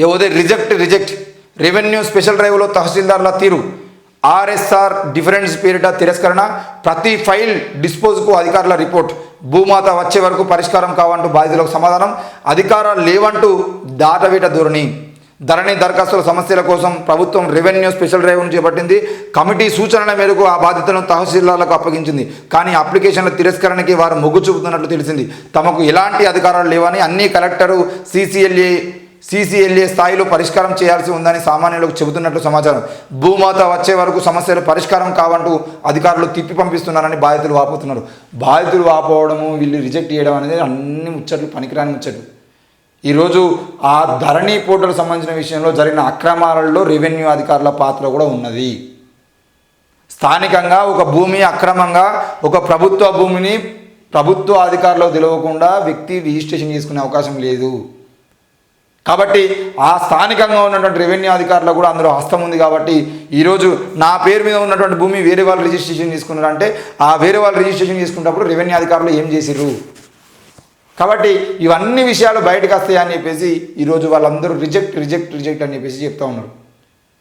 ఏవోదే reject revenue special డ్రైవ్లో తహసీల్దార్ల తీరు, RSR difference పేరిట తిరస్కరణ, ప్రతి ఫైల్ డిస్పోజ్కు అధికారుల రిపోర్ట్, భూమాత వచ్చే వరకు పరిష్కారం కావంటూ బాధితులకు సమాధానం, అధికారాలు లేవంటూ దాటవేట ధోరణి. ధరణి దరఖాస్తుల సమస్యల కోసం ప్రభుత్వం రెవెన్యూ స్పెషల్ డ్రైవ్ను చేపట్టింది. కమిటీ సూచనల మేరకు ఆ బాధ్యతలను తహసీల్దార్లకు అప్పగించింది. కానీ అప్లికేషన్ల తిరస్కరణకి వారు మొగ్గు చూపుతున్నట్లు తెలిసింది. తమకు ఎలాంటి అధికారాలు లేవని, అన్ని కలెక్టరు సిసిఎల్ఏ స్థాయిలో పరిష్కారం చేయాల్సి ఉందని సామాన్యులకు చెబుతున్నట్లు సమాచారం. భూమాత వచ్చే వరకు సమస్యలు పరిష్కారం కావంటూ అధికారులు తిప్పి పంపిస్తున్నారని బాధితులు వాపోతున్నారు. బాధితులు వాపోవడము, వీళ్ళు రిజెక్ట్ చేయడం అనేది అన్ని ముచ్చట్లు, పనికిరాని ముచ్చట్లు. ఈరోజు ఆ ధరణి పోర్టల్ సంబంధించిన విషయంలో జరిగిన అక్రమాలలో రెవెన్యూ అధికారుల పాత్ర కూడా ఉన్నది. స్థానికంగా ఒక భూమి అక్రమంగా, ఒక ప్రభుత్వ భూమిని ప్రభుత్వ అధికారులకు తెలియకుండా వ్యక్తి రిజిస్ట్రేషన్ చేసుకునే అవకాశం లేదు. కాబట్టి ఆ స్థానికంగా ఉన్నటువంటి రెవెన్యూ అధికారులకు కూడా అందులో హస్తం ఉంది. కాబట్టి ఈరోజు నా పేరు మీద ఉన్నటువంటి భూమి వేరే వాళ్ళు రిజిస్ట్రేషన్ చేసుకున్నారంటే ఆ వేరే వాళ్ళు రిజిస్ట్రేషన్ చేసుకున్నప్పుడు రెవెన్యూ అధికారులు ఏం చేసిర్రు? కాబట్టి ఇవన్నీ విషయాలు బయటకు వస్తాయని చెప్పేసి ఈరోజు వాళ్ళందరూ రిజెక్ట్ అని చెప్పేసి చెప్తా ఉన్నారు.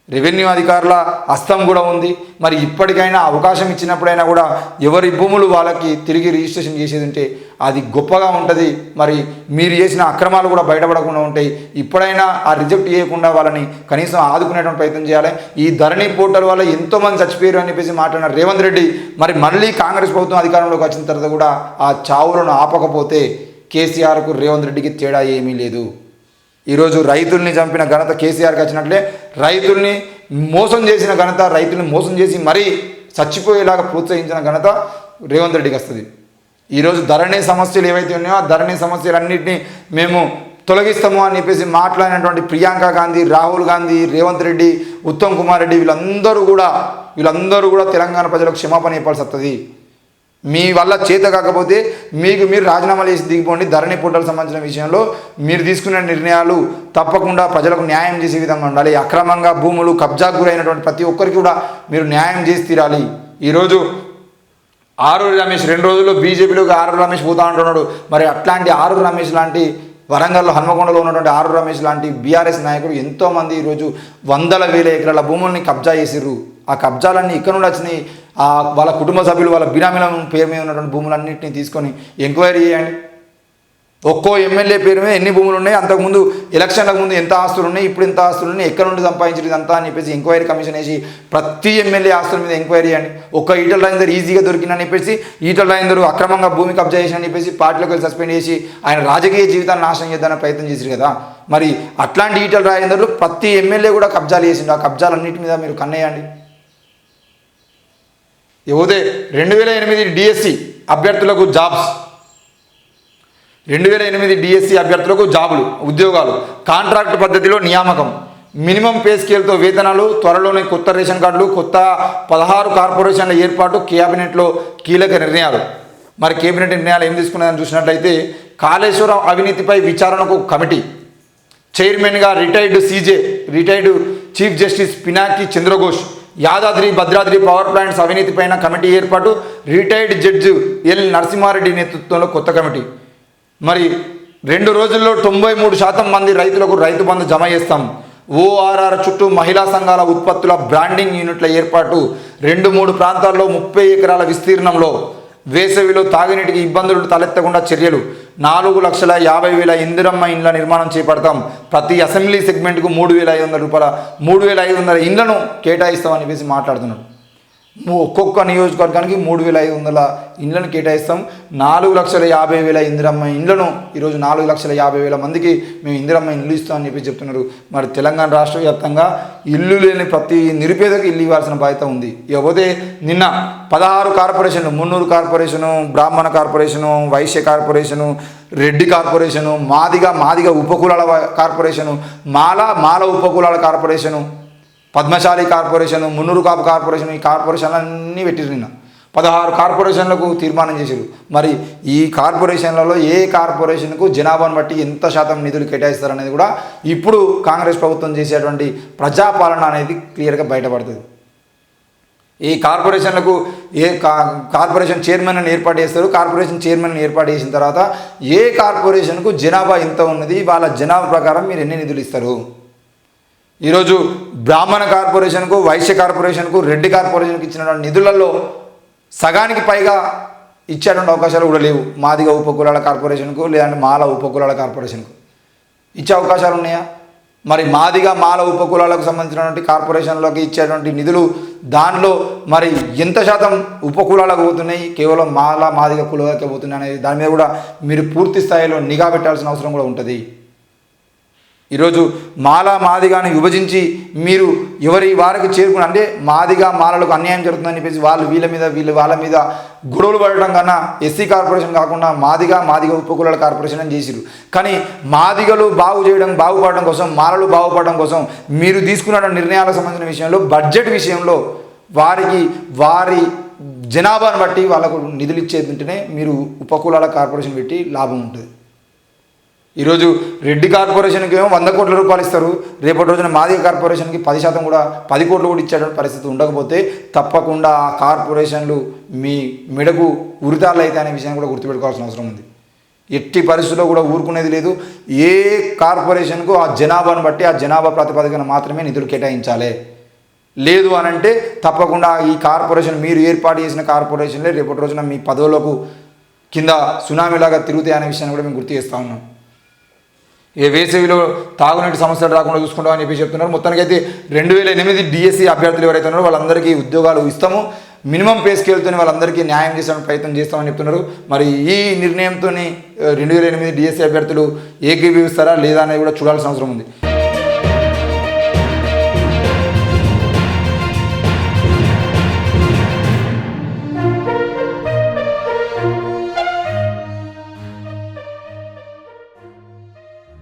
రెవెన్యూ అధికారుల హస్తం కూడా ఉంది. మరి ఇప్పటికైనా అవకాశం ఇచ్చినప్పుడైనా కూడా ఎవరి భూములు వాళ్ళకి తిరిగి రిజిస్ట్రేషన్ చేసేది ఉంటే అది గొప్పగా ఉంటుంది. మరి మీరు చేసిన అక్రమాలు కూడా బయటపడకుండా ఉంటాయి. ఇప్పుడైనా ఆ రిజెక్ట్ చేయకుండా వాళ్ళని కనీసం ఆదుకునేటువంటి ప్రయత్నం చేయాలి. ఈ ధరణి పోర్టల్ వల్ల ఎంతోమంది చచ్చిపోయారు అని చెప్పేసి మాట్లాడిన రేవంత్ రెడ్డి మరి మళ్ళీ కాంగ్రెస్ ప్రభుత్వం అధికారంలోకి వచ్చిన తర్వాత కూడా ఆ చావులను ఆపకపోతే కేసీఆర్కు రేవంత్ రెడ్డికి తేడా ఏమీ లేదు. ఈరోజు రైతుల్ని చంపిన ఘనత కేసీఆర్కి వచ్చినట్లే రైతుల్ని మోసం చేసిన ఘనత, రైతుల్ని మోసం చేసి మరీ చచ్చిపోయేలాగా ప్రోత్సహించిన ఘనత రేవంత్ రెడ్డికి వస్తుంది. ఈరోజు ధరణి సమస్యలు ఏవైతే ఉన్నాయో ఆ ధరణి సమస్యలన్నింటినీ మేము తొలగిస్తాము అని చెప్పేసి మాట్లాడినటువంటి ప్రియాంక గాంధీ, రాహుల్ గాంధీ, రేవంత్ రెడ్డి, ఉత్తమ్ కుమార్ రెడ్డి వీళ్ళందరూ కూడా తెలంగాణ ప్రజలకు క్షమాపణ చెప్పాల్సి వస్తుంది. మీ వల్ల చేత కాకపోతే మీరు రాజీనామాలు చేసి దిగిపోండి. ధరణి పోర్టల్ సంబంధించిన విషయంలో మీరు తీసుకునే నిర్ణయాలు తప్పకుండా ప్రజలకు న్యాయం చేసే విధంగా ఉండాలి. అక్రమంగా భూములు కబ్జాకు గురైనటువంటి ప్రతి ఒక్కరికి కూడా మీరు న్యాయం చేసి తీరాలి. ఈరోజు ఆరూరి రమేష్ 2 రోజుల్లో బీజేపీలోకి ఆరూరి రమేష్ పోతా అంటున్నాడు. మరి అట్లాంటి ఆరూరి రమేష్ లాంటి, వరంగల్లో హన్మకొండలో ఉన్నటువంటి ఆరూరి రమేష్ లాంటి బీఆర్ఎస్ నాయకులు ఎంతోమంది ఈరోజు వందల వేల ఎకరాల భూముల్ని కబ్జా చేసిర్రు. ఆ కబ్జాలన్నీ ఇక్కడ నుండి వచ్చినాయి. వాళ్ళ కుటుంబ సభ్యులు, వాళ్ళ బినామీల పేరు మీద ఉన్నటువంటి భూములన్నింటినీ తీసుకొని ఎంక్వైరీ చేయండి. ఒక్కో ఎమ్మెల్యే పేరు మీద ఎన్ని భూములు ఉన్నాయి, అంతకుముందు ఎలక్షన్లకు ముందు ఎంత ఆస్తులు ఉన్నాయి, ఇప్పుడు ఎంత ఆస్తులు ఉన్నాయి, ఎక్కడ నుండి సంపాదించారు ఇదంతా అని చెప్పేసి ఎంక్వైరీ కమిషన్ వేసి ప్రతి ఎమ్మెల్యే ఆస్తుల మీద ఎంక్వైరీ చేయండి. ఒక్క ఈటల రాజేందర్ ఈజీగా దొరికిందని చెప్పేసి, ఈటల రాజేందర్ అక్రమంగా భూమి కబ్జా చేసినని చెప్పేసి పార్టీలోకి వెళ్ళి సస్పెండ్ చేసి ఆయన రాజకీయ జీవితాన్ని నాశనం చేద్దామని ప్రయత్నం చేశారు కదా. మరి అట్లాంటి ఈటల రాజేందర్లు ప్రతి ఎమ్మెల్యే కూడా కబ్జాలు చేసిండు. ఆ కబ్జాలన్నింటి మీద మీరు కన్నేయండి. ఏవోదే 2008 డిఎస్సి అభ్యర్థులకు జాబ్స్, 2008 డిఎస్సి అభ్యర్థులకు జాబులు, ఉద్యోగాలు, కాంట్రాక్ట్ పద్ధతిలో నియామకం, మినిమం పే స్కేల్తో వేతనాలు, త్వరలోనే కొత్త రేషన్ కార్డులు, కొత్త 16 కార్పొరేషన్ల ఏర్పాటు, క్యాబినెట్లో కీలక నిర్ణయాలు. మరి కేబినెట్ నిర్ణయాలు ఏం తీసుకున్నాయని చూసినట్లయితే కాళేశ్వరం అవినీతిపై విచారణకు కమిటీ, చైర్మన్గా retired chief justice Pinaki Chandraghosh, Yadadri Bhadradri power plants అవినీతిపైన కమిటీ ఏర్పాటు, రిటైర్డ్ జడ్జి ఎల్ నరసింహారెడ్డి నేతృత్వంలో కొత్త కమిటీ. మరి 2 రోజుల్లో 93% మంది రైతులకు రైతు బంధు జమ చేస్తాం. ఓఆర్ఆర్ చుట్టూ మహిళా సంఘాల ఉత్పత్తుల బ్రాండింగ్ యూనిట్ల ఏర్పాటు, 2-3 ప్రాంతాల్లో 30 ఎకరాల విస్తీర్ణంలో వేసవిలో తాగునీటికి ఇబ్బందులు తలెత్తకుండా చర్యలు, 4,50,000 ఇందిరమ్మ ఇండ్ల నిర్మాణం చేపడతాం. ప్రతి అసెంబ్లీ సెగ్మెంట్కు 3,500 ఇండ్లను కేటాయిస్తామని చెప్పేసి మాట్లాడుతున్నాడు. ఒక్కొక్క నియోజకవర్గానికి 3,500 ఇండ్లను కేటాయిస్తాం. 4,50,000 ఇందిరమ్మ ఇండ్లను ఈరోజు 4,50,000 మందికి మేము ఇందిరమ్మ ఇండ్లు ఇస్తామని చెప్పి చెప్తున్నారు. మరి తెలంగాణ రాష్ట్ర వ్యాప్తంగా ఇల్లు లేని ప్రతి నిరుపేదకు ఇల్లు ఇవ్వాల్సిన బాధ్యత ఉంది. ఇకపోతే నిన్న 16 కార్పొరేషన్లు, Munnuru corporation, Brahmana corporation, Vaishya corporation, Reddy corporation, Madiga ఉపకులాల కార్పొరేషను, మాల ఉపకులాల corporation, Padmashali corporation, Munnuru Kapu corporation, ఈ కార్పొరేషన్లన్నీ పెట్టిరు. నిన్న 16 కార్పొరేషన్లకు తీర్మానం చేశారు. మరి ఈ కార్పొరేషన్లలో ఏ కార్పొరేషన్కు జనాభాను బట్టి ఎంత శాతం నిధులు కేటాయిస్తారనేది కూడా ఇప్పుడు కాంగ్రెస్ ప్రభుత్వం చేసేటువంటి ప్రజాపాలన అనేది క్లియర్గా బయటపడుతుంది. ఈ కార్పొరేషన్లకు కార్పొరేషన్ చైర్మన్ ఏర్పాటు చేస్తారు. కార్పొరేషన్ చైర్మన్ ఏర్పాటు చేసిన తర్వాత ఏ కార్పొరేషన్కు జనాభా ఎంత ఉన్నది, వాళ్ళ జనాభా ప్రకారం మీరు ఎన్ని నిధులు ఇస్తారు. ఈరోజు బ్రాహ్మణ కార్పొరేషన్కు, వైశ్య కార్పొరేషన్కు, రెడ్డి కార్పొరేషన్కి ఇచ్చినటువంటి నిధులలో సగానికి పైగా ఇచ్చేటువంటి అవకాశాలు కూడా లేవు. మాదిగ ఉపకులాల కార్పొరేషన్కు లేదంటే మాల ఉపకులాల కార్పొరేషన్కు ఇచ్చే అవకాశాలు ఉన్నాయా? మరి మాదిగ మాల ఉపకులాలకు సంబంధించినటువంటి కార్పొరేషన్లోకి ఇచ్చేటువంటి నిధులు దానిలో మరి ఎంత శాతం ఉపకులాలకు పోతున్నాయి, కేవలం మాదిగ కులాలకే పోతున్నాయి అనేది దాని మీద కూడా మీరు పూర్తి స్థాయిలో నిఘా పెట్టాల్సిన అవసరం కూడా ఉంటుంది. ఈరోజు మాదిగాని విభజించి మీరు ఎవరి వారికి చేరుకుని అంటే మాదిగా మాలలకు అన్యాయం జరుగుతుందని చెప్పేసి వాళ్ళ మీద గొడవలు పడడం కన్నా ఎస్సీ కార్పొరేషన్ కాకుండా మాదిగ ఉపకులాల కార్పొరేషన్ అని చేసిరు. కానీ మాదిగలు బాగుపడడం కోసం, మాలలు బాగుపడడం కోసం మీరు తీసుకున్న నిర్ణయాలకు సంబంధించిన విషయంలో, బడ్జెట్ విషయంలో వారి జనాభాను బట్టి వాళ్ళకు నిధులు ఇచ్చేదంటేనే మీరు ఉపకులాల కార్పొరేషన్ పెట్టి లాభం ఉంటుంది. ఈరోజు రెడ్డి కార్పొరేషన్కి ఏమో 100 కోట్ల రూపాయలు ఇస్తారు, రేపటి రోజున మాదిగ కార్పొరేషన్కి 10% కూడా 10 కోట్లు కూడా ఇచ్చేటువంటి పరిస్థితి ఉండకపోతే తప్పకుండా ఆ కార్పొరేషన్లు మీ మెడకు ఉరితాళ్ళు అయితే అనే విషయాన్ని కూడా గుర్తుపెట్టుకోవాల్సిన అవసరం ఉంది. ఎట్టి పరిస్థితుల్లో కూడా ఊరుకునేది లేదు. ఏ కార్పొరేషన్కు ఆ జనాభాను బట్టి ఆ జనాభా ప్రాతిపదికన మాత్రమే నిధులు కేటాయించాలి. లేదు అనంటే తప్పకుండా ఈ కార్పొరేషన్ మీరు ఏర్పాటు చేసిన కార్పొరేషన్లే రేపటి రోజున మీ పదవులకు కింద సునామీలాగా తిరుగుతాయి అనే విషయాన్ని కూడా మేము గుర్తు చేస్తూ ఉన్నాం. వేసవిలో తాగునీటి సమస్యలు రాకుండా చూసుకుంటామని చెప్పి చెప్తున్నారు. మొత్తానికైతే 2008 డిఎస్సి అభ్యర్థులు ఎవరైతే ఉన్నారో వాళ్ళందరికీ ఉద్యోగాలు ఇస్తాము, మినిమం పే స్కేల్తో వాళ్ళందరికీ న్యాయం చేసే ప్రయత్నం చేస్తామని చెప్తున్నారు. మరి ఈ నిర్ణయంతో 2008 డిఎస్సి అభ్యర్థులు ఏకీభవిస్తారా లేదా అనేది కూడా చూడాల్సిన అవసరం ఉంది.